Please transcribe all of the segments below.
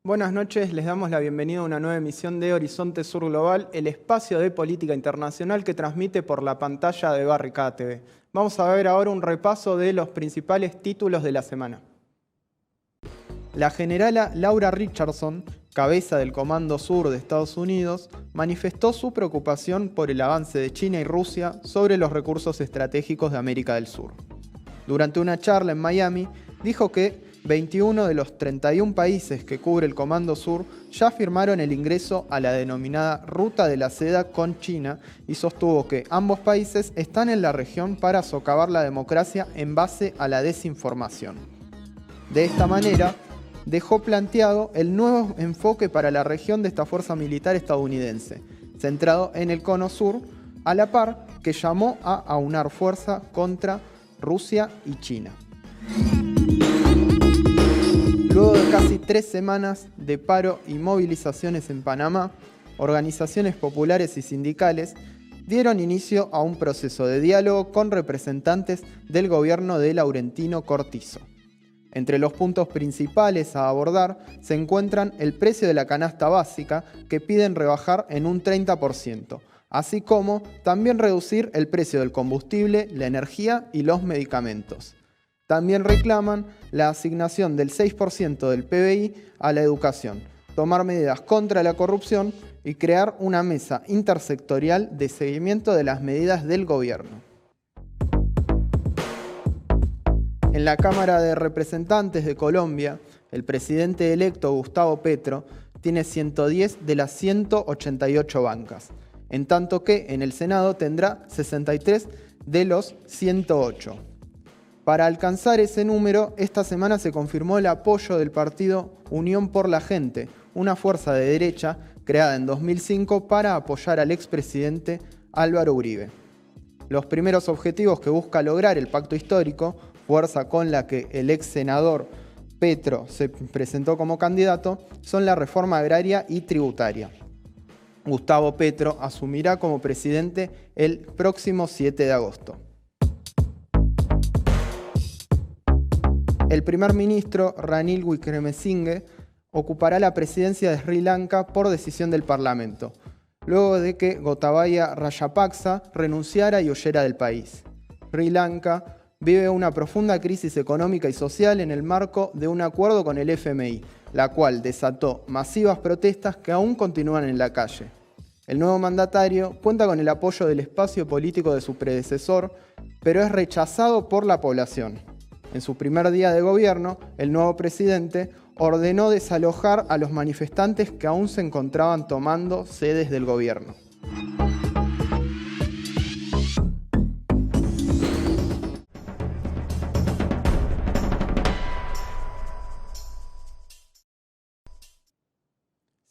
Buenas noches, les damos la bienvenida a una nueva emisión de Horizonte Sur Global, el espacio de política internacional que transmite por la pantalla de Barricada TV. Vamos a ver ahora un repaso de los principales títulos de la semana. La generala Laura Richardson, cabeza del Comando Sur de Estados Unidos, manifestó su preocupación por el avance de China y Rusia sobre los recursos estratégicos de América del Sur. Durante una charla en Miami, dijo que 21 de los 31 países que cubre el Comando Sur ya firmaron el ingreso a la denominada Ruta de la Seda con China y sostuvo que ambos países están en la región para socavar la democracia en base a la desinformación. De esta manera, dejó planteado el nuevo enfoque para la región de esta fuerza militar estadounidense, centrado en el Cono Sur, a la par que llamó a aunar fuerza contra Rusia y China. Luego de casi 3 semanas de paro y movilizaciones en Panamá, organizaciones populares y sindicales dieron inicio a un proceso de diálogo con representantes del gobierno de Laurentino Cortizo. Entre los puntos principales a abordar se encuentran el precio de la canasta básica, que piden rebajar en un 30%, así como también reducir el precio del combustible, la energía y los medicamentos. También reclaman la asignación del 6% del PBI a la educación, tomar medidas contra la corrupción y crear una mesa intersectorial de seguimiento de las medidas del gobierno. En la Cámara de Representantes de Colombia, el presidente electo Gustavo Petro tiene 110 de las 188 bancas, en tanto que en el Senado tendrá 63 de los 108. Para alcanzar ese número, esta semana se confirmó el apoyo del partido Unión por la Gente, una fuerza de derecha creada en 2005 para apoyar al expresidente Álvaro Uribe. Los primeros objetivos que busca lograr el pacto histórico, fuerza con la que el ex senador Petro se presentó como candidato, son la reforma agraria y tributaria. Gustavo Petro asumirá como presidente el próximo 7 de agosto. El primer ministro Ranil Wickremesinghe ocupará la presidencia de Sri Lanka por decisión del Parlamento, luego de que Gotabaya Rajapaksa renunciara y huyera del país. Sri Lanka vive una profunda crisis económica y social en el marco de un acuerdo con el FMI, la cual desató masivas protestas que aún continúan en la calle. El nuevo mandatario cuenta con el apoyo del espacio político de su predecesor, pero es rechazado por la población. En su primer día de gobierno, el nuevo presidente ordenó desalojar a los manifestantes que aún se encontraban tomando sedes del gobierno.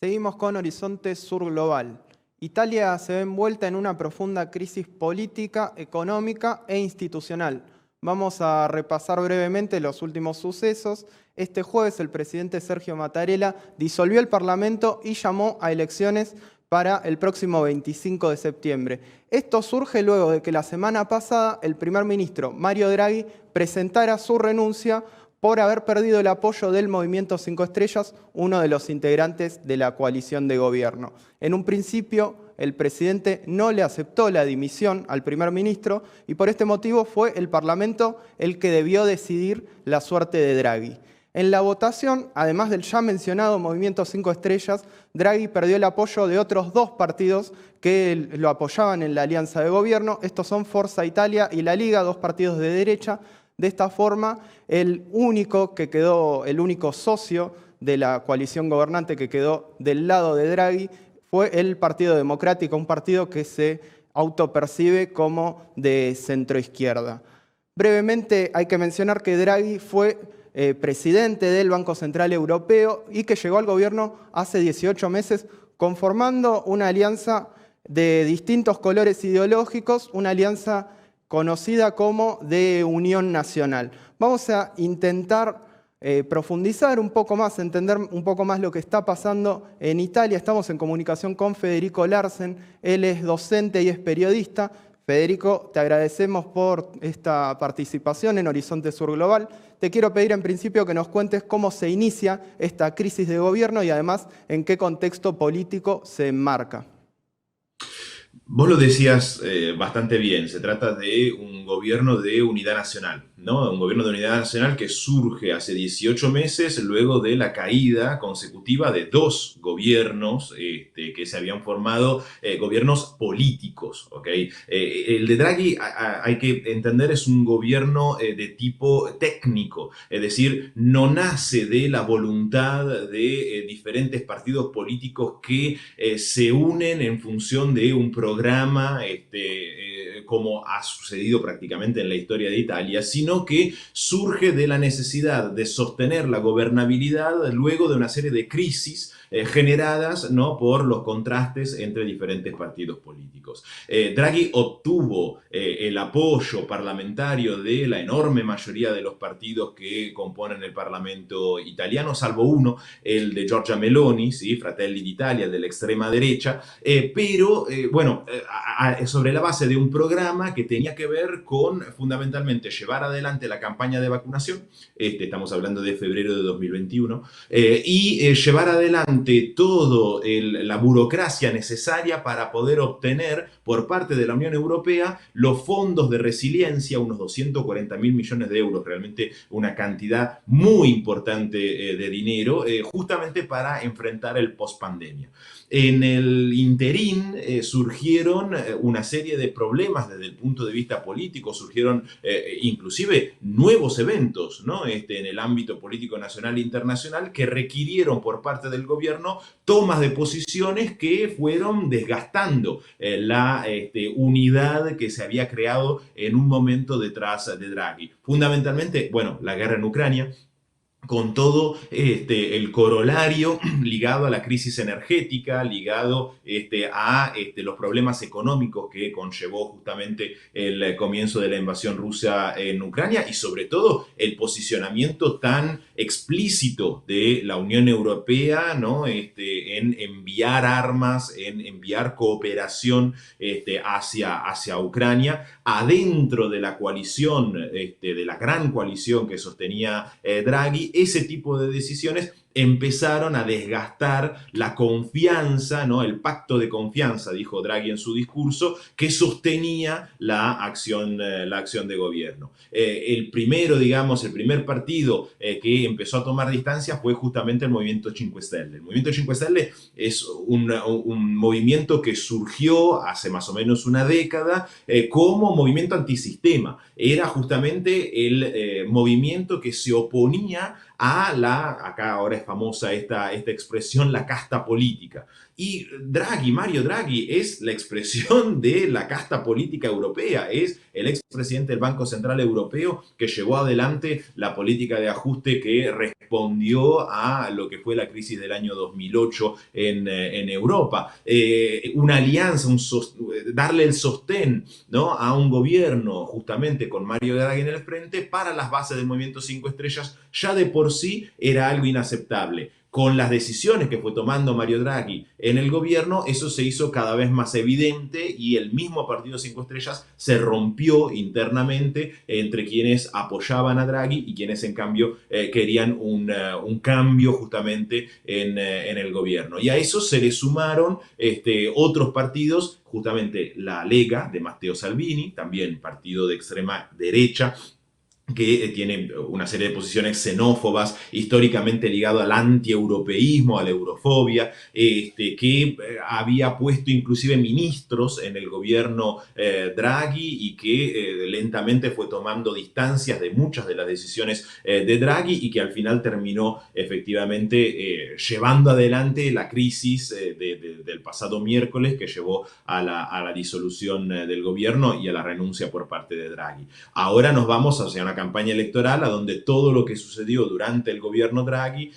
Seguimos con Horizonte Sur Global. Italia se ve envuelta en una profunda crisis política, económica e institucional. Vamos a repasar brevemente los últimos sucesos. Este jueves el presidente Sergio Mattarella disolvió el Parlamento y llamó a elecciones para el próximo 25 de septiembre. Esto surge luego de que la semana pasada el primer ministro Mario Draghi presentara su renuncia por haber perdido el apoyo del Movimiento 5 Estrellas, uno de los integrantes de la coalición de gobierno. En un principio, el presidente no le aceptó la dimisión al primer ministro y por este motivo fue el Parlamento el que debió decidir la suerte de Draghi. En la votación, además del ya mencionado Movimiento 5 Estrellas, Draghi perdió el apoyo de otros 2 partidos que lo apoyaban en la alianza de gobierno. Estos son Forza Italia y La Liga, 2 partidos de derecha. De esta forma, el único socio de la coalición gobernante que quedó del lado de Draghi fue el Partido Democrático, un partido que se autopercibe como de centroizquierda. Brevemente hay que mencionar que Draghi fue presidente del Banco Central Europeo y que llegó al gobierno hace 18 meses conformando una alianza de distintos colores ideológicos, una alianza conocida como de Unión Nacional. Vamos a intentar profundizar un poco más, entender un poco más lo que está pasando en Italia. Estamos en comunicación con Federico Larsen, él es docente y es periodista. Federico, te agradecemos por esta participación en Horizonte Sur Global. Te quiero pedir en principio que nos cuentes cómo se inicia esta crisis de gobierno y además en qué contexto político se enmarca. Vos lo decías bastante bien, se trata de un gobierno de unidad nacional, ¿no? Un gobierno de unidad nacional que surge hace 18 meses luego de la caída consecutiva de dos gobiernos que se habían formado, gobiernos políticos, ¿ok? El de Draghi, hay que entender, es un gobierno de tipo técnico, es decir, no nace de la voluntad de diferentes partidos políticos que se unen en función de un programa como ha sucedido prácticamente en la historia de Italia, sino que surge de la necesidad de sostener la gobernabilidad luego de una serie de crisis generadas, ¿no?, por los contrastes entre diferentes partidos políticos. Draghi obtuvo el apoyo parlamentario de la enorme mayoría de los partidos que componen el Parlamento italiano, salvo uno, el de Giorgia Meloni, ¿sí? Fratelli d'Italia, de la extrema derecha, pero bueno, sobre la base de un programa que tenía que ver con fundamentalmente llevar adelante la campaña de vacunación, estamos hablando de febrero de 2021, y llevar adelante toda la burocracia necesaria para poder obtener por parte de la Unión Europea los fondos de resiliencia, unos 240.000 millones de euros, realmente una cantidad muy importante de dinero, justamente para enfrentar el post-pandemia. En el interín surgieron una serie de problemas desde el punto de vista político, surgieron inclusive nuevos eventos, ¿no?, en el ámbito político nacional e internacional que requirieron por parte del gobierno tomas de posiciones que fueron desgastando la unidad que se había creado en un momento detrás de Draghi. Fundamentalmente, bueno, la guerra en Ucrania, con todo el corolario ligado a la crisis energética, ligado a los problemas económicos que conllevó justamente el comienzo de la invasión rusa en Ucrania y sobre todo el posicionamiento tan explícito de la Unión Europea, ¿no?, en enviar armas, en enviar cooperación hacia Ucrania, adentro de la coalición, de la gran coalición que sostenía Draghi. Ese tipo de decisiones empezaron a desgastar la confianza, ¿no?, el pacto de confianza, dijo Draghi en su discurso, que sostenía la acción de gobierno. El primer partido que empezó a tomar distancia fue justamente el Movimiento 5 Stelle. El Movimiento 5 Stelle es un movimiento que surgió hace más o menos una década como movimiento antisistema. Era justamente el movimiento que se oponía a acá ahora es famosa esta expresión, la casta política. Y Mario Draghi, es la expresión de la casta política europea, es el expresidente del Banco Central Europeo que llevó adelante la política de ajuste que respondió a lo que fue la crisis del año 2008 en Europa. Una alianza, darle el sostén, ¿no?, a un gobierno justamente con Mario Draghi en el frente para las bases del Movimiento 5 Estrellas ya de por sí era algo inaceptable. Con las decisiones que fue tomando Mario Draghi en el gobierno, eso se hizo cada vez más evidente y el mismo Partido 5 Estrellas se rompió internamente entre quienes apoyaban a Draghi y quienes en cambio querían un cambio justamente en el gobierno. Y a eso se le sumaron otros partidos, justamente la Lega de Matteo Salvini, también partido de extrema derecha, que tiene una serie de posiciones xenófobas, históricamente ligado al antieuropeísmo, a la eurofobia, que había puesto inclusive ministros en el gobierno Draghi y que lentamente fue tomando distancias de muchas de las decisiones de Draghi y que al final terminó efectivamente llevando adelante la crisis del pasado miércoles que llevó a la disolución del gobierno y a la renuncia por parte de Draghi. Ahora nos vamos hacia una campaña electoral a donde todo lo que sucedió durante el gobierno Draghi,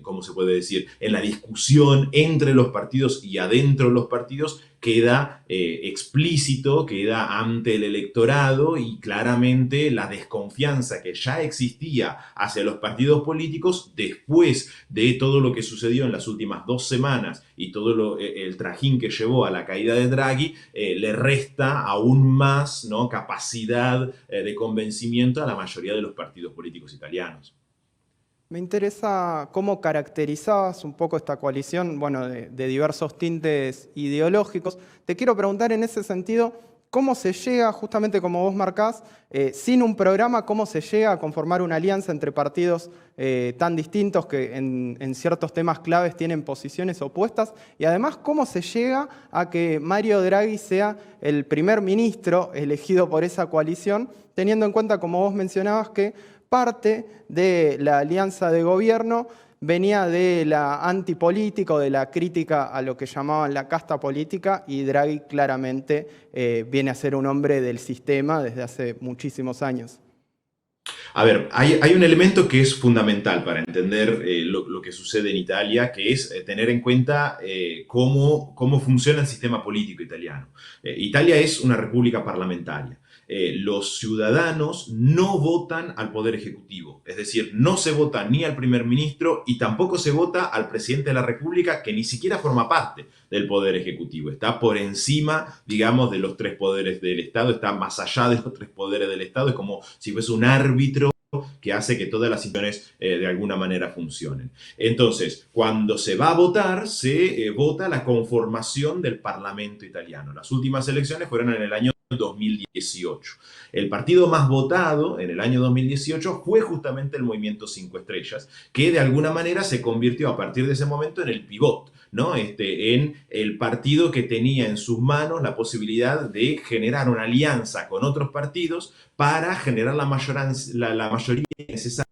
¿cómo se puede decir?, en la discusión entre los partidos y adentro de los partidos, queda explícito, queda ante el electorado y claramente la desconfianza que ya existía hacia los partidos políticos después de todo lo que sucedió en las últimas 2 semanas y todo el trajín que llevó a la caída de Draghi, le resta aún más, ¿no?, capacidad de convencimiento a la mayoría de los partidos políticos italianos. Me interesa cómo caracterizabas un poco esta coalición, bueno, de diversos tintes ideológicos. Te quiero preguntar en ese sentido, ¿cómo se llega, justamente como vos marcás, sin un programa, cómo se llega a conformar una alianza entre partidos tan distintos que en ciertos temas claves tienen posiciones opuestas? Y además, ¿cómo se llega a que Mario Draghi sea el primer ministro elegido por esa coalición, teniendo en cuenta, como vos mencionabas, que parte de la alianza de gobierno venía de la antipolítica o de la crítica a lo que llamaban la casta política, y Draghi claramente viene a ser un hombre del sistema desde hace muchísimos años? A ver, hay un elemento que es fundamental para entender lo que sucede en Italia, que es tener en cuenta cómo funciona el sistema político italiano. Italia es una república parlamentaria. Los ciudadanos no votan al poder ejecutivo, es decir, no se vota ni al primer ministro y tampoco se vota al presidente de la república, que ni siquiera forma parte del poder ejecutivo, está por encima, digamos, de los 3 poderes del Estado, está más allá de los 3 poderes del Estado, es como si fuese un árbitro que hace que todas las instituciones de alguna manera funcionen. Entonces, cuando se va a votar, se vota la conformación del Parlamento italiano. Las últimas elecciones fueron en el año 2018. El partido más votado en el año 2018 fue justamente el Movimiento 5 Estrellas, que de alguna manera se convirtió a partir de ese momento en el pivot, ¿no? En el partido que tenía en sus manos la posibilidad de generar una alianza con otros partidos para generar la mayoría necesaria.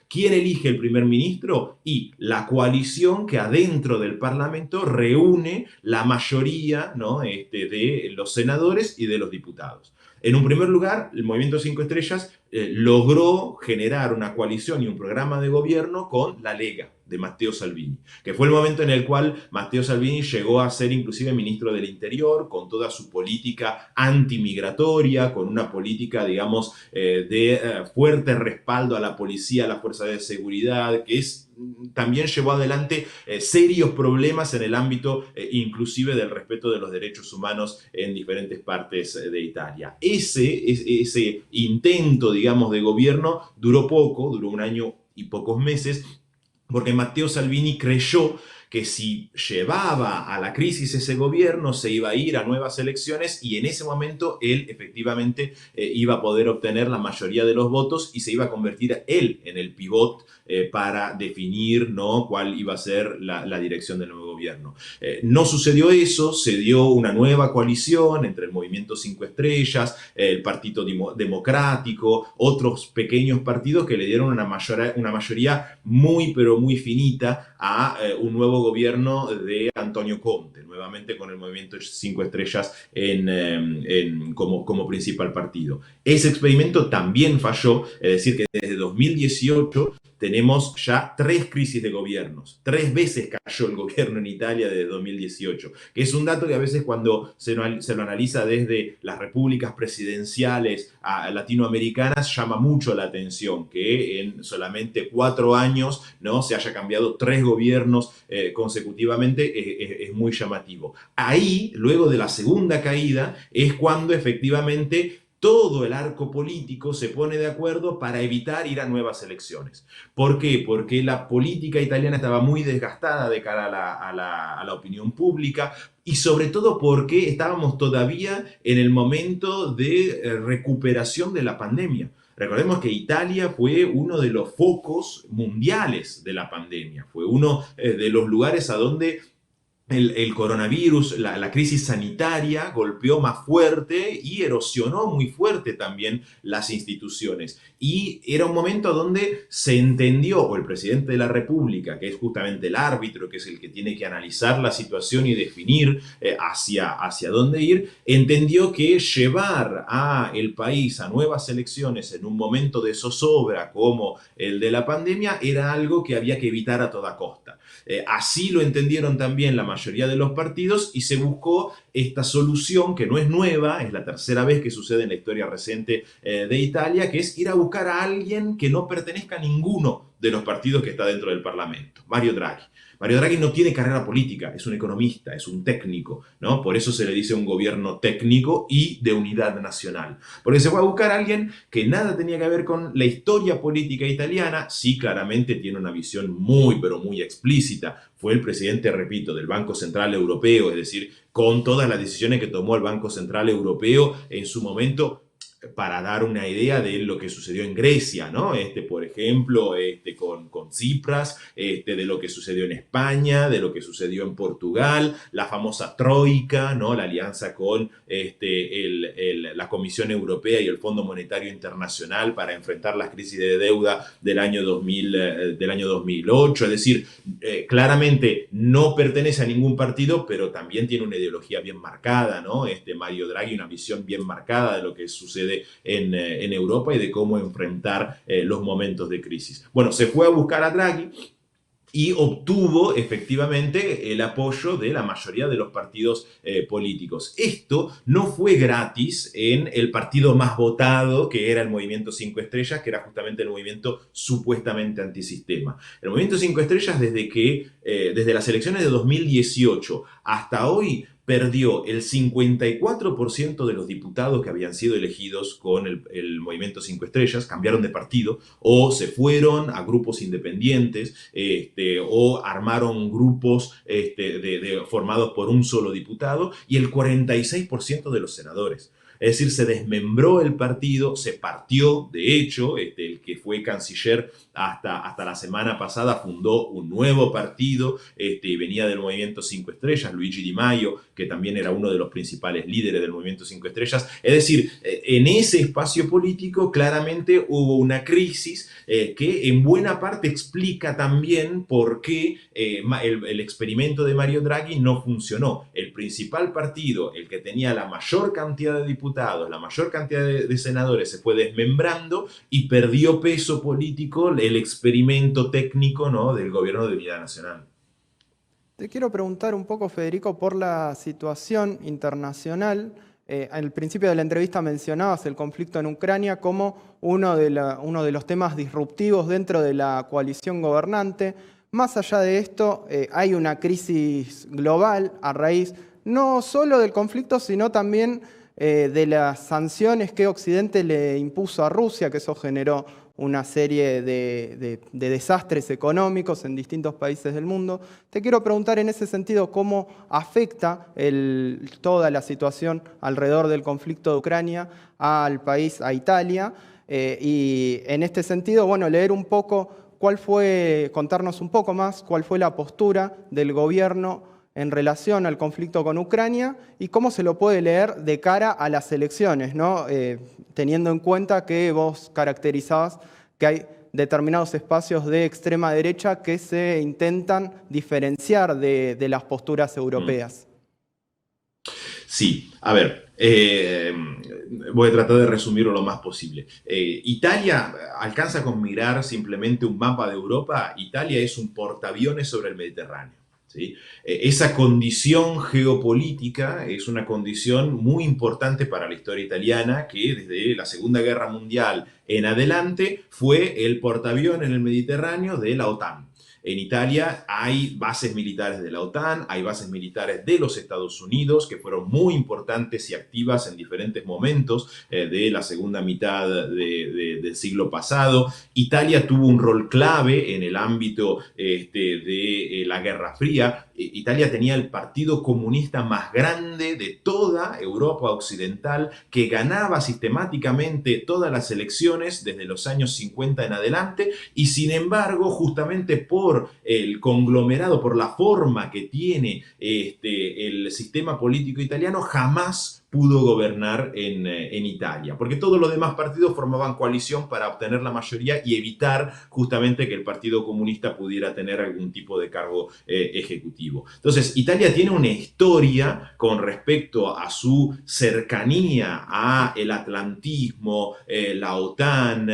¿Quién elige el primer ministro? Y la coalición que adentro del Parlamento reúne la mayoría, ¿no?, de los senadores y de los diputados. En un primer lugar, el Movimiento 5 Estrellas logró generar una coalición y un programa de gobierno con la Lega de Matteo Salvini, que fue el momento en el cual Matteo Salvini llegó a ser inclusive ministro del Interior, con toda su política antimigratoria, con una política, digamos, de fuerte respaldo a la policía, a las fuerzas de seguridad, que también llevó adelante serios problemas en el ámbito inclusive del respeto de los derechos humanos en diferentes partes de Italia. Ese intento, digamos, de gobierno duró poco, duró 1 año y pocos meses, porque Matteo Salvini creyó que si llevaba a la crisis ese gobierno se iba a ir a nuevas elecciones y en ese momento él efectivamente iba a poder obtener la mayoría de los votos y se iba a convertir él en el pivot para definir, ¿no?, cuál iba a ser la dirección del nuevo gobierno. No sucedió eso, se dio una nueva coalición entre el Movimiento 5 Estrellas, el Partido Democrático, otros pequeños partidos que le dieron una mayoría muy pero muy finita a un nuevo gobierno de Antonio Conte, nuevamente con el Movimiento 5 Estrellas como principal partido. Ese experimento también falló, es decir, que desde 2018 tenemos ya 3 crisis de gobiernos. 3 veces cayó el gobierno en Italia desde 2018, que es un dato que a veces cuando se lo analiza desde las repúblicas presidenciales latinoamericanas llama mucho la atención, que en solamente 4 años, ¿no?, se haya cambiado 3 gobiernos consecutivamente, es muy llamativo. Ahí, luego de la segunda caída, es cuando efectivamente todo el arco político se pone de acuerdo para evitar ir a nuevas elecciones. ¿Por qué? Porque la política italiana estaba muy desgastada de cara a la opinión pública y sobre todo porque estábamos todavía en el momento de recuperación de la pandemia. Recordemos que Italia fue uno de los focos mundiales de la pandemia, fue uno de los lugares a donde el coronavirus, la crisis sanitaria golpeó más fuerte y erosionó muy fuerte también las instituciones. Y era un momento donde se entendió, o el presidente de la República, que es justamente el árbitro, que es el que tiene que analizar la situación y definir hacia dónde ir, entendió que llevar a el país a nuevas elecciones en un momento de zozobra como el de la pandemia era algo que había que evitar a toda costa. Así lo entendieron también la mayoría de los partidos y se buscó esta solución que no es nueva, es la tercera vez que sucede en la historia reciente de Italia, que es ir a buscar a alguien que no pertenezca a ninguno de los partidos que está dentro del Parlamento, Mario Draghi. Mario Draghi no tiene carrera política, es un economista, es un técnico, ¿no? Por eso se le dice un gobierno técnico y de unidad nacional. Porque se fue a buscar a alguien que nada tenía que ver con la historia política italiana, sí claramente tiene una visión muy, pero muy explícita. Fue el presidente, repito, del Banco Central Europeo, es decir, con todas las decisiones que tomó el Banco Central Europeo en su momento, para dar una idea de lo que sucedió en Grecia, ¿no? Por ejemplo, con Tsipras, de lo que sucedió en España, de lo que sucedió en Portugal, la famosa Troika, ¿no? La alianza con la Comisión Europea y el Fondo Monetario Internacional para enfrentar las crisis de deuda del año 2008. Es decir, claramente no pertenece a ningún partido, pero también tiene una ideología bien marcada, ¿no? Mario Draghi, una visión bien marcada de lo que sucede en Europa y de cómo enfrentar los momentos de crisis. Bueno, se fue a buscar a Draghi y obtuvo efectivamente el apoyo de la mayoría de los partidos políticos. Esto no fue gratis en el partido más votado, que era el Movimiento 5 Estrellas, que era justamente el movimiento supuestamente antisistema. El Movimiento 5 Estrellas, desde las elecciones de 2018 hasta hoy, perdió el 54% de los diputados que habían sido elegidos con el Movimiento 5 Estrellas, cambiaron de partido o se fueron a grupos independientes o armaron grupos formados por un solo diputado, y el 46% de los senadores. Es decir, se desmembró el partido, se partió, de hecho, el que fue canciller hasta la semana pasada fundó un nuevo partido, y venía del Movimiento 5 Estrellas, Luigi Di Maio, que también era uno de los principales líderes del Movimiento 5 Estrellas. Es decir, en ese espacio político claramente hubo una crisis que en buena parte explica también por qué el experimento de Mario Draghi no funcionó. El principal partido, el que tenía la mayor cantidad de diputados, la mayor cantidad de senadores, se fue desmembrando y perdió peso político el experimento técnico, ¿no?, del gobierno de unidad nacional. Te quiero preguntar un poco, Federico, por la situación internacional. Al principio de la entrevista mencionabas el conflicto en Ucrania como uno de los temas disruptivos dentro de la coalición gobernante. Más allá de esto, hay una crisis global a raíz no solo del conflicto, sino también de las sanciones que Occidente le impuso a Rusia, que eso generó una serie de desastres económicos en distintos países del mundo. Te quiero preguntar en ese sentido cómo afecta toda la situación alrededor del conflicto de Ucrania al país, a Italia, y en este sentido, bueno, leer un poco contarnos un poco más cuál fue la postura del gobierno en relación al conflicto con Ucrania y cómo se lo puede leer de cara a las elecciones, ¿no? Teniendo en cuenta que vos caracterizabas que hay determinados espacios de extrema derecha que se intentan diferenciar de las posturas europeas. Sí, a ver, voy a tratar de resumirlo lo más posible. Italia alcanza con mirar simplemente un mapa de Europa. Italia es un portaaviones sobre el Mediterráneo. ¿Sí? Esa condición geopolítica es una condición muy importante para la historia italiana, que desde la Segunda Guerra Mundial en adelante fue el portaaviones en el Mediterráneo de la OTAN. En Italia hay bases militares de la OTAN, hay bases militares de los Estados Unidos que fueron muy importantes y activas en diferentes momentos de la segunda mitad del siglo pasado. Italia tuvo un rol clave en el ámbito de la Guerra Fría. Italia tenía el partido comunista más grande de toda Europa occidental, que ganaba sistemáticamente todas las elecciones desde los años 50 en adelante, y sin embargo, justamente por el conglomerado, por la forma que tiene el sistema político italiano, jamás pudo gobernar en Italia, porque todos los demás partidos formaban coalición para obtener la mayoría y evitar justamente que el Partido Comunista pudiera tener algún tipo de cargo ejecutivo. Entonces, Italia tiene una historia con respecto a su cercanía al atlantismo, la OTAN,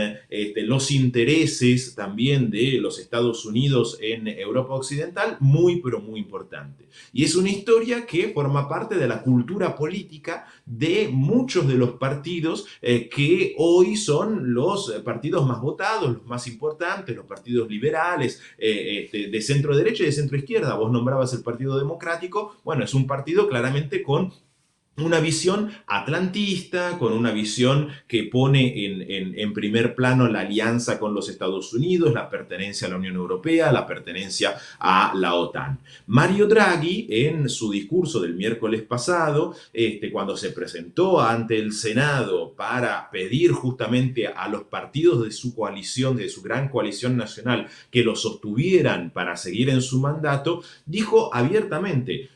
los intereses también de los Estados Unidos partidos en Europa Occidental muy, pero muy importante. Y es una historia que forma parte de la cultura política de muchos de los partidos que hoy son los partidos más votados, los más importantes, los partidos liberales, de centro derecha y de centro izquierda. Vos nombrabas el Partido Democrático, bueno, es un partido claramente con una visión atlantista, con una visión que pone en primer plano la alianza con los Estados Unidos, la pertenencia a la Unión Europea, la pertenencia a la OTAN. Mario Draghi, en su discurso del miércoles pasado, cuando se presentó ante el Senado para pedir justamente a los partidos de su coalición, de su gran coalición nacional, que lo sostuvieran para seguir en su mandato, dijo abiertamente: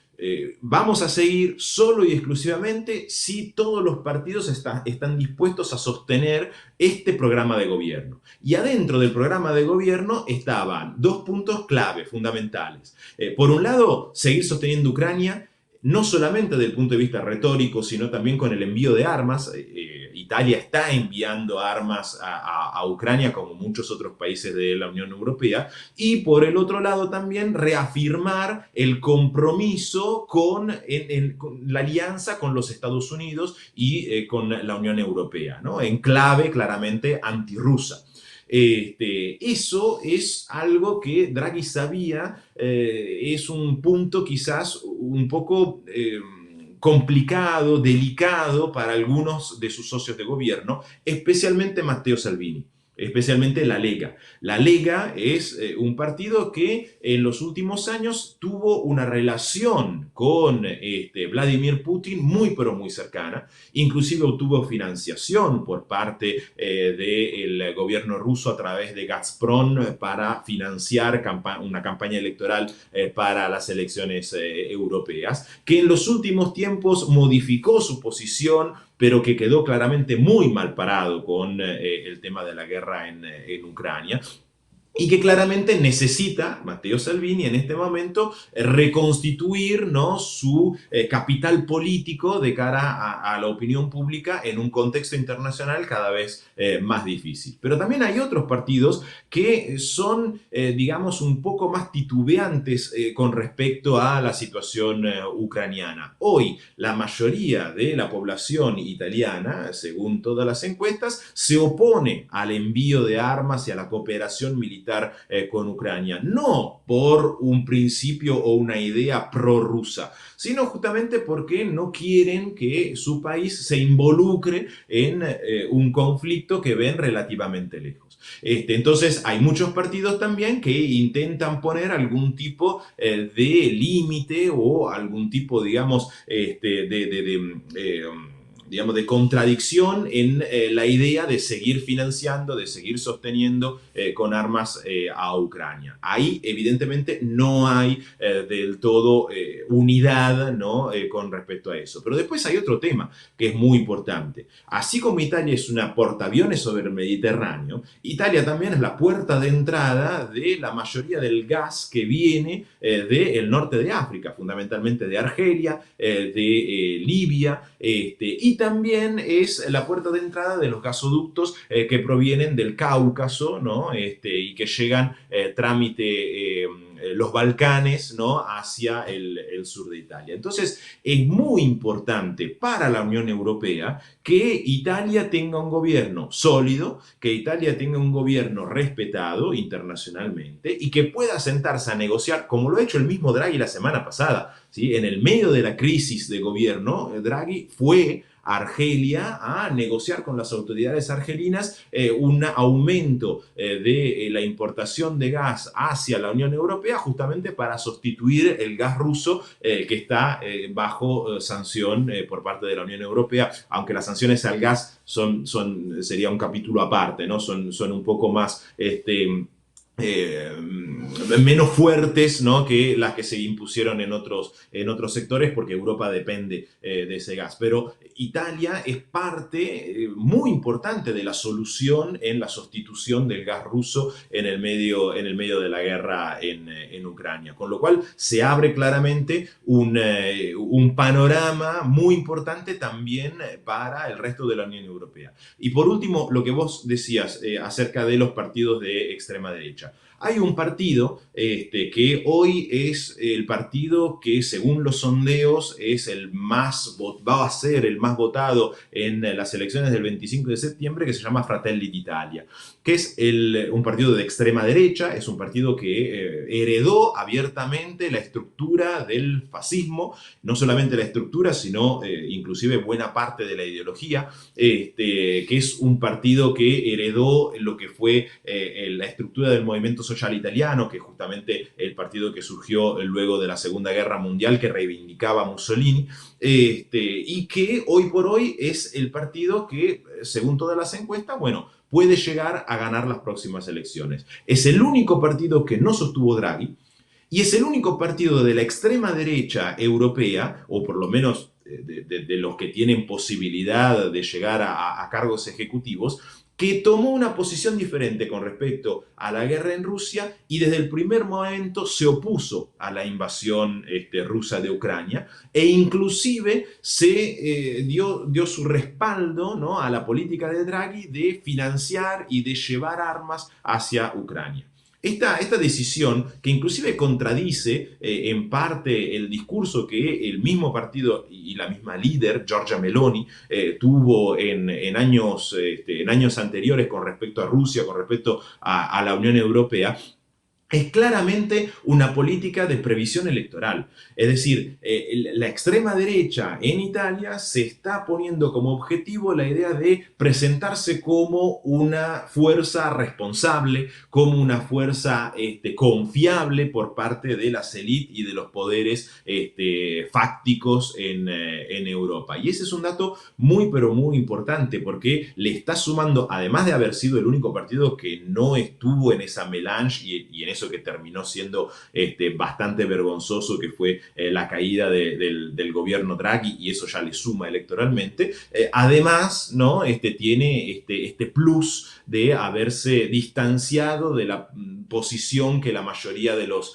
vamos a seguir solo y exclusivamente si todos los partidos están dispuestos a sostener este programa de gobierno. Y adentro del programa de gobierno estaban dos puntos clave, fundamentales. Por un lado, seguir sosteniendo Ucrania, no solamente desde el punto de vista retórico, sino también con el envío de armas. Italia está enviando armas a Ucrania, como muchos otros países de la Unión Europea. Y por el otro lado también reafirmar el compromiso con la alianza con los Estados Unidos y con la Unión Europea, ¿no? En clave claramente antirrusa. Eso es algo que Draghi sabía, es un punto quizás un poco complicado, delicado para algunos de sus socios de gobierno, especialmente Matteo Salvini, especialmente la Lega. La Lega es un partido que en los últimos años tuvo una relación con Vladimir Putin muy pero muy cercana, inclusive obtuvo financiación por parte del gobierno ruso a través de Gazprom para financiar una campaña electoral para las elecciones europeas, que en los últimos tiempos modificó su posición, pero que quedó claramente muy mal parado con el tema de la guerra en Ucrania, y que claramente necesita, Matteo Salvini, en este momento, reconstituir, ¿no?, su capital político de cara a la opinión pública en un contexto internacional cada vez más difícil. Pero también hay otros partidos que son, digamos, un poco más titubeantes con respecto a la situación ucraniana. Hoy, la mayoría de la población italiana, según todas las encuestas, se opone al envío de armas y a la cooperación militar con Ucrania, no por un principio o una idea prorrusa, sino justamente porque no quieren que su país se involucre en un conflicto que ven relativamente lejos. Entonces hay muchos partidos también que intentan poner algún tipo de límite o algún tipo, digamos, digamos, de contradicción en la idea de seguir financiando, de seguir sosteniendo con armas a Ucrania. Ahí evidentemente no hay del todo unidad, ¿no?, con respecto a eso. Pero después hay otro tema que es muy importante. Así como Italia es una portaaviones sobre el Mediterráneo, Italia también es la puerta de entrada de la mayoría del gas que viene del norte de África, fundamentalmente de Argelia, de Libia, y también es la puerta de entrada de los gasoductos que provienen del Cáucaso, ¿no?, y que llegan trámite los Balcanes, ¿no?, hacia el sur de Italia. Entonces, es muy importante para la Unión Europea que Italia tenga un gobierno sólido, que Italia tenga un gobierno respetado internacionalmente y que pueda sentarse a negociar, como lo ha hecho el mismo Draghi la semana pasada, ¿sí? En el medio de la crisis de gobierno, Draghi fue a Argelia a negociar con las autoridades argelinas un aumento de la importación de gas hacia la Unión Europea, justamente para sustituir el gas ruso que está bajo sanción por parte de la Unión Europea, aunque las sanciones al gas sería un capítulo aparte, ¿no? Son un poco más menos fuertes, ¿no?, que las que se impusieron en otros sectores, porque Europa depende de ese gas. Pero Italia es parte muy importante de la solución en la sustitución del gas ruso en el medio de la guerra en Ucrania. Con lo cual se abre claramente un panorama muy importante también para el resto de la Unión Europea. Y por último, lo que vos decías acerca de los partidos de extrema derecha. derecha. Hay un partido que hoy es el partido que, según los sondeos, es va a ser el más votado en las elecciones del 25 de septiembre, que se llama Fratelli d'Italia, que es un partido de extrema derecha, es un partido que heredó abiertamente la estructura del fascismo, no solamente la estructura, sino inclusive buena parte de la ideología, que es un partido que heredó lo que fue la estructura del movimiento social italiano, que es justamente el partido que surgió luego de la Segunda Guerra Mundial, que reivindicaba a Mussolini, y que hoy por hoy es el partido que, según todas las encuestas, bueno, puede llegar a ganar las próximas elecciones. Es el único partido que no sostuvo Draghi, y es el único partido de la extrema derecha europea, o por lo menos de los que tienen posibilidad de llegar a cargos ejecutivos, que tomó una posición diferente con respecto a la guerra en Rusia y desde el primer momento se opuso a la invasión rusa de Ucrania e inclusive dio su respaldo, ¿no?, a la política de Draghi de financiar y de llevar armas hacia Ucrania. Esta decisión, que inclusive contradice en parte el discurso que el mismo partido y la misma líder, Giorgia Meloni, tuvo en años anteriores con respecto a Rusia, con respecto a la Unión Europea, es claramente una política de previsión electoral. Es decir, la extrema derecha en Italia se está poniendo como objetivo la idea de presentarse como una fuerza responsable, como una fuerza confiable por parte de las élites y de los poderes fácticos en Europa. Y ese es un dato muy, pero muy importante, porque le está sumando, además de haber sido el único partido que no estuvo en esa melange y en eso que terminó siendo bastante vergonzoso, que fue la caída del gobierno Draghi, y eso ya le suma electoralmente. Además, ¿no?, tiene este plus de haberse distanciado de la posición que la mayoría de los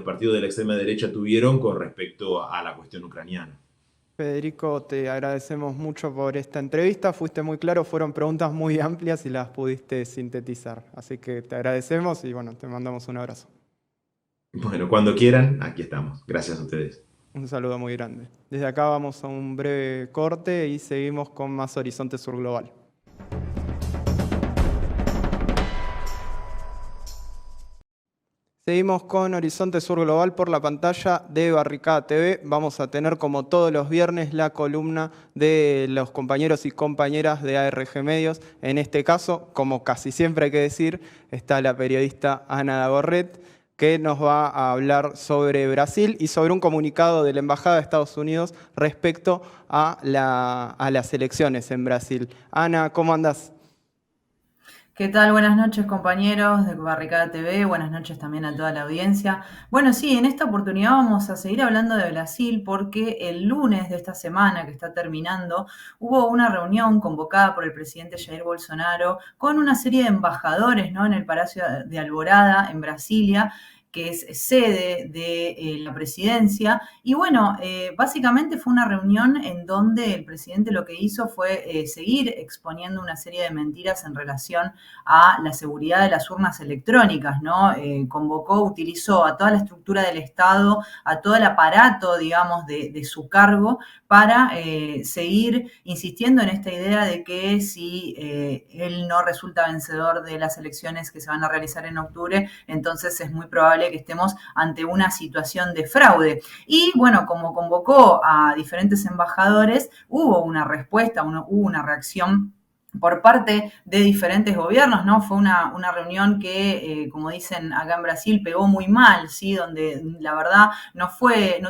partidos de la extrema derecha tuvieron con respecto a la cuestión ucraniana. Federico, te agradecemos mucho por esta entrevista. Fuiste muy claro, fueron preguntas muy amplias y las pudiste sintetizar. Así que te agradecemos y bueno, te mandamos un abrazo. Bueno, cuando quieran, aquí estamos. Gracias a ustedes. Un saludo muy grande. Desde acá vamos a un breve corte y seguimos con más Horizonte Sur Global. Seguimos con Horizonte Sur Global por la pantalla de Barricada TV. Vamos a tener, como todos los viernes, la columna de los compañeros y compañeras de ARG Medios. En este caso, como casi siempre hay que decir, está la periodista Ana Dagorret, que nos va a hablar sobre Brasil y sobre un comunicado de la Embajada de Estados Unidos respecto a las elecciones en Brasil. Ana, ¿cómo andás? ¿Qué tal? Buenas noches, compañeros de Barricada TV. Buenas noches también a toda la audiencia. Bueno, sí, en esta oportunidad vamos a seguir hablando de Brasil porque el lunes de esta semana que está terminando hubo una reunión convocada por el presidente Jair Bolsonaro con una serie de embajadores, ¿no?, en el Palacio de Alvorada, en Brasilia, que es sede de la presidencia. Y bueno, básicamente fue una reunión en donde el presidente lo que hizo fue seguir exponiendo una serie de mentiras en relación a la seguridad de las urnas electrónicas, ¿no? Utilizó a toda la estructura del Estado, a todo el aparato, digamos, de su cargo para seguir insistiendo en esta idea de que si él no resulta vencedor de las elecciones que se van a realizar en octubre, entonces es muy probable que estemos ante una situación de fraude. Y bueno, como convocó a diferentes embajadores, hubo una respuesta, hubo una reacción por parte de diferentes gobiernos, ¿no? Fue una reunión que, como dicen acá en Brasil, pegó muy mal, ¿sí? Donde la verdad no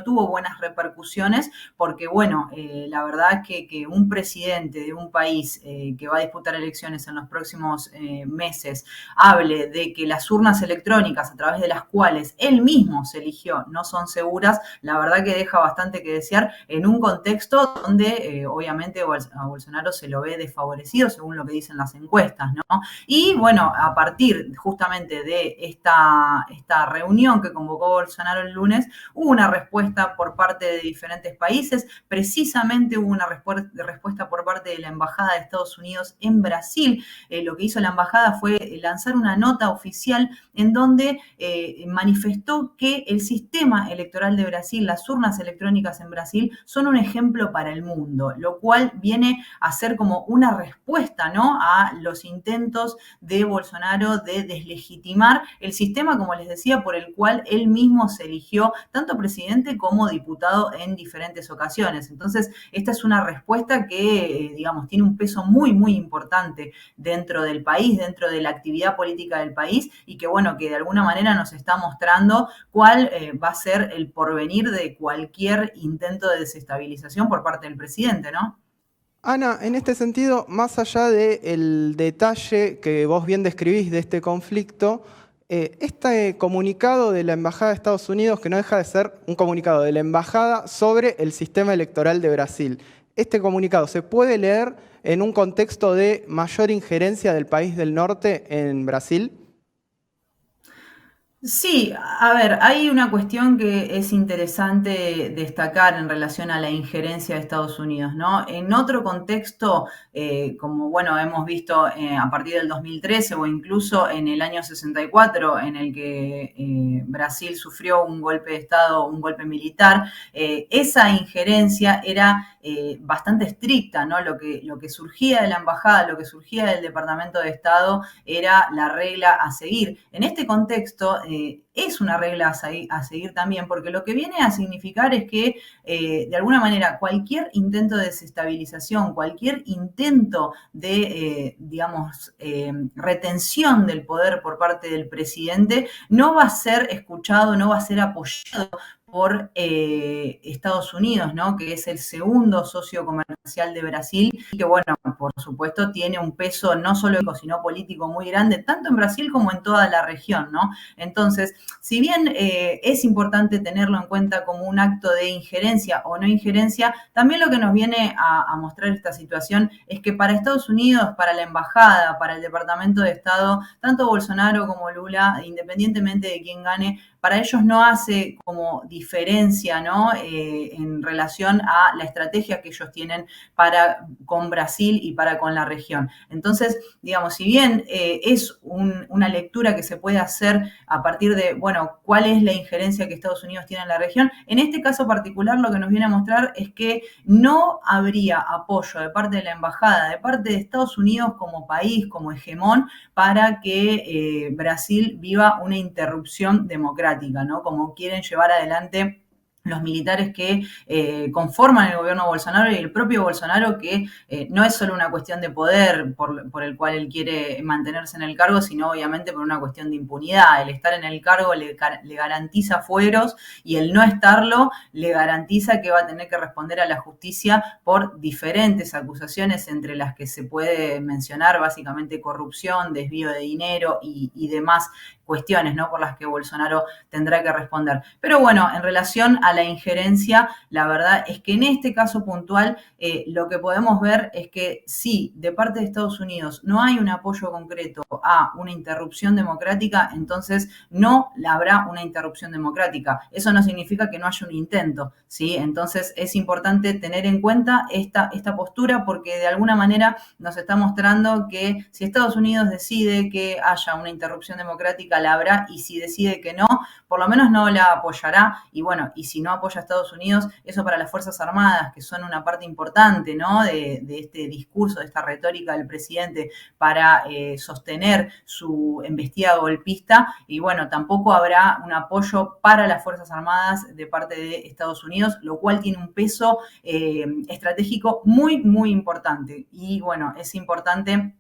tuvo buenas repercusiones, porque bueno, la verdad que un presidente de un país que va a disputar elecciones en los próximos meses hable de que las urnas electrónicas a través de las cuales él mismo se eligió no son seguras, la verdad que deja bastante que desear en un contexto donde obviamente a Bolsonaro se lo ve desfavorecido, según lo que dicen las encuestas, ¿no? Y bueno, a partir justamente de esta reunión que convocó Bolsonaro el lunes, hubo una respuesta por parte de diferentes países, precisamente hubo una respuesta por parte de la Embajada de Estados Unidos en Brasil. Lo que hizo la Embajada fue lanzar una nota oficial en donde manifestó que el sistema electoral de Brasil, las urnas electrónicas en Brasil, son un ejemplo para el mundo, lo cual viene a ser como una respuesta, ¿no?, a los intentos de Bolsonaro de deslegitimar el sistema, como les decía, por el cual él mismo se eligió tanto presidente como diputado en diferentes ocasiones. Entonces, esta es una respuesta que, digamos, tiene un peso muy, muy importante dentro del país, dentro de la actividad política del país, y que, bueno, que de alguna manera nos está mostrando cuál va a ser el porvenir de cualquier intento de desestabilización por parte del presidente, ¿no? Ana, en este sentido, más allá del detalle que vos bien describís de este conflicto, este comunicado de la Embajada de Estados Unidos, que no deja de ser un comunicado de la Embajada sobre el sistema electoral de Brasil, ¿este comunicado se puede leer en un contexto de mayor injerencia del país del norte en Brasil? Sí, a ver, hay una cuestión que es interesante destacar en relación a la injerencia de Estados Unidos, ¿no? En otro contexto, como bueno, hemos visto a partir del 2013 o incluso en el año 64, en el que Brasil sufrió un golpe de Estado, un golpe militar, esa injerencia era bastante estricta, ¿no? Lo que surgía de la embajada, lo que surgía del Departamento de Estado era la regla a seguir. En este contexto, es una regla a seguir también, porque lo que viene a significar es que, de alguna manera, cualquier intento de desestabilización, cualquier intento de, digamos, retención del poder por parte del presidente, no va a ser escuchado, no va a ser apoyado por Estados Unidos, ¿no?, que es el segundo socio comercial de Brasil, y que, bueno, por supuesto, tiene un peso no solo económico, sino político muy grande, tanto en Brasil como en toda la región, ¿no? Entonces, si bien es importante tenerlo en cuenta como un acto de injerencia o no injerencia, también lo que nos viene a mostrar esta situación es que para Estados Unidos, para la embajada, para el Departamento de Estado, tanto Bolsonaro como Lula, independientemente de quién gane, para ellos no hace como diferencia, ¿no?, en relación a la estrategia que ellos tienen con Brasil y para con la región. Entonces, digamos, si bien es una lectura que se puede hacer a partir de, bueno, cuál es la injerencia que Estados Unidos tiene en la región, en este caso particular lo que nos viene a mostrar es que no habría apoyo de parte de la embajada, de parte de Estados Unidos como país, como hegemón, para que Brasil viva una interrupción democrática, ¿no?, como quieren llevar adelante los militares que conforman el gobierno Bolsonaro y el propio Bolsonaro, que no es solo una cuestión de poder por el cual él quiere mantenerse en el cargo, sino obviamente por una cuestión de impunidad. El estar en el cargo le garantiza fueros, y el no estarlo le garantiza que va a tener que responder a la justicia por diferentes acusaciones, entre las que se puede mencionar básicamente corrupción, desvío de dinero y demás cuestiones, ¿no?, por las que Bolsonaro tendrá que responder. Pero bueno, en relación a la injerencia, la verdad es que en este caso puntual lo que podemos ver es que si de parte de Estados Unidos no hay un apoyo concreto a una interrupción democrática, entonces no habrá una interrupción democrática. Eso no significa que no haya un intento, ¿sí? Entonces es importante tener en cuenta esta postura, porque de alguna manera nos está mostrando que si Estados Unidos decide que haya una interrupción democrática, la habrá, y si decide que no, por lo menos no la apoyará. Y bueno, y si no apoya a Estados Unidos, eso para las Fuerzas Armadas, que son una parte importante, ¿no?, de este discurso, de esta retórica del presidente para sostener su embestida golpista, y bueno, tampoco habrá un apoyo para las Fuerzas Armadas de parte de Estados Unidos, lo cual tiene un peso estratégico muy, muy importante. Y bueno, es importante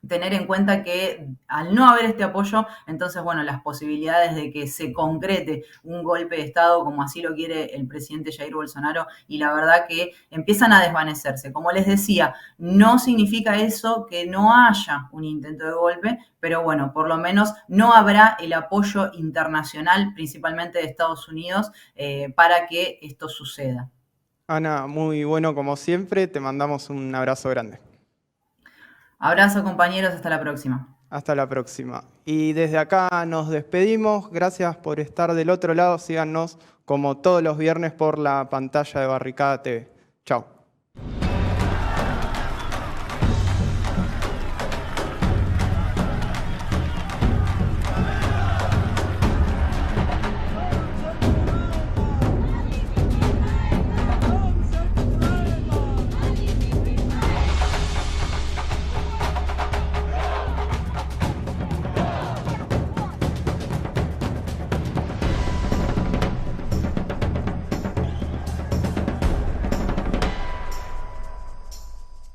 tener en cuenta que al no haber este apoyo, entonces, bueno, las posibilidades de que se concrete un golpe de Estado, como así lo quiere el presidente Jair Bolsonaro, y la verdad que empiezan a desvanecerse. Como les decía, no significa eso que no haya un intento de golpe, pero bueno, por lo menos no habrá el apoyo internacional, principalmente de Estados Unidos, para que esto suceda. Ana, muy bueno como siempre, te mandamos un abrazo grande. Abrazo compañeros, hasta la próxima. Hasta la próxima. Y desde acá nos despedimos. Gracias por estar del otro lado. Síganos como todos los viernes por la pantalla de Barricada TV. Chao.